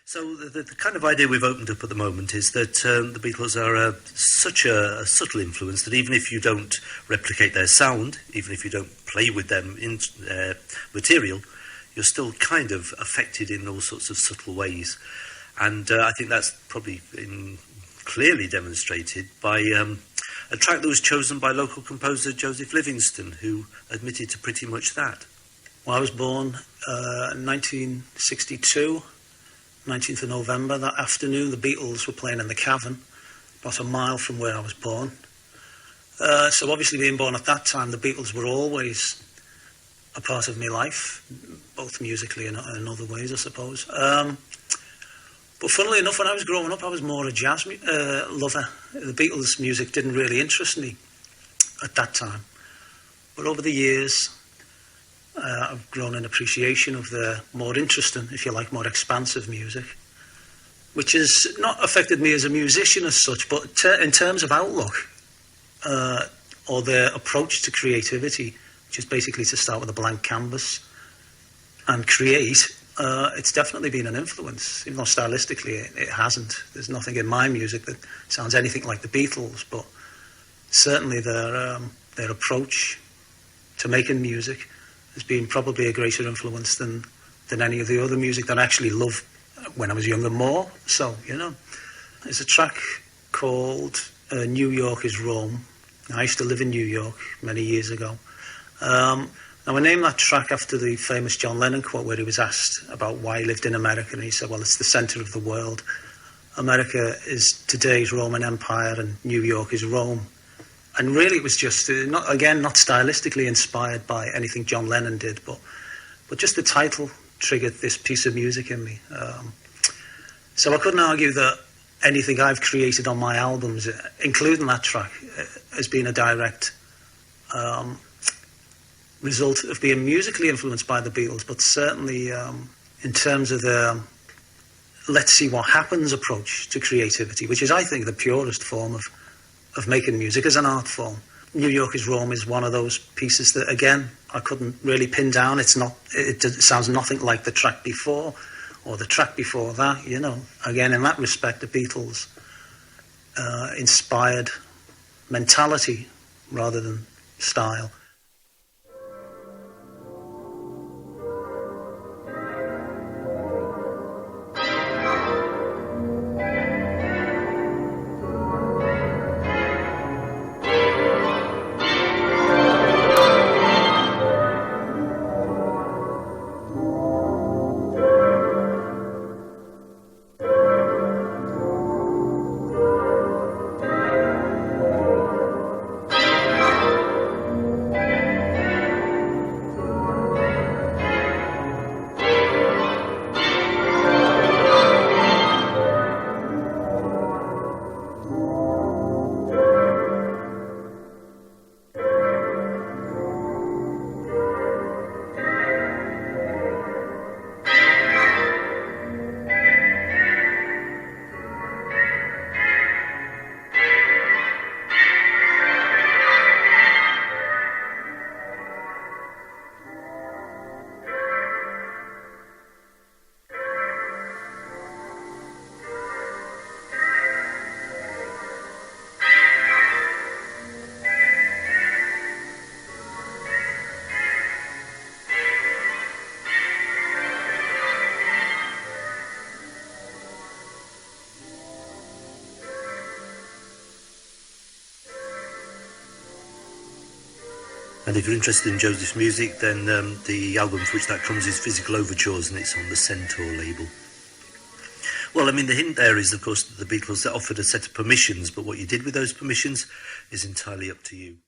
So the kind of idea we've opened up at the moment is that the Beatles are such a subtle influence that even if you don't replicate their sound, even if you don't play with them in material, you're still kind of affected in all sorts of subtle ways. And I think that's probably clearly demonstrated by a track that was chosen by local composer Joseph Livingstone, who admitted to pretty much that. Well, I was born in 1962. 19th of November. That afternoon the Beatles were playing in the Cavern, about a mile from where I was born. So obviously being born at that time, the Beatles were always a part of my life, both musically and in other ways, I suppose. But funnily enough, when I was growing up, I was more a jazz lover. The Beatles' music didn't really interest me at that time. But over the years, I've grown an appreciation of the more interesting, if you like, more expansive music, which has not affected me as a musician as such, but in terms of outlook or their approach to creativity, which is basically to start with a blank canvas and create, it's definitely been an influence, even though stylistically it hasn't. There's nothing in my music that sounds anything like the Beatles, but certainly their approach to making music has been probably a greater influence than any of the other music that I actually loved when I was younger more. So, there's a track called New York is Rome. I used to live in New York many years ago. Now, I named that track after the famous John Lennon quote where he was asked about why he lived in America, and he said, well, it's the centre of the world. America is today's Roman Empire and New York is Rome. And really it was just, not stylistically inspired by anything John Lennon did, but just the title triggered this piece of music in me. So I couldn't argue that anything I've created on my albums, including that track, has been a direct result of being musically influenced by the Beatles, but certainly in terms of the let's see what happens approach to creativity, which is, I think, the purest form of making music as an art form. New York is Rome is one of those pieces that, again, I couldn't really pin down. It sounds nothing like the track before or the track before that, Again, in that respect, the Beatles inspired mentality rather than style. And if you're interested in Joseph's music, then the album for which that comes is Physical Overtures, and it's on the Centaur label. Well, the hint there is, of course, that the Beatles offered a set of permissions, but what you did with those permissions is entirely up to you.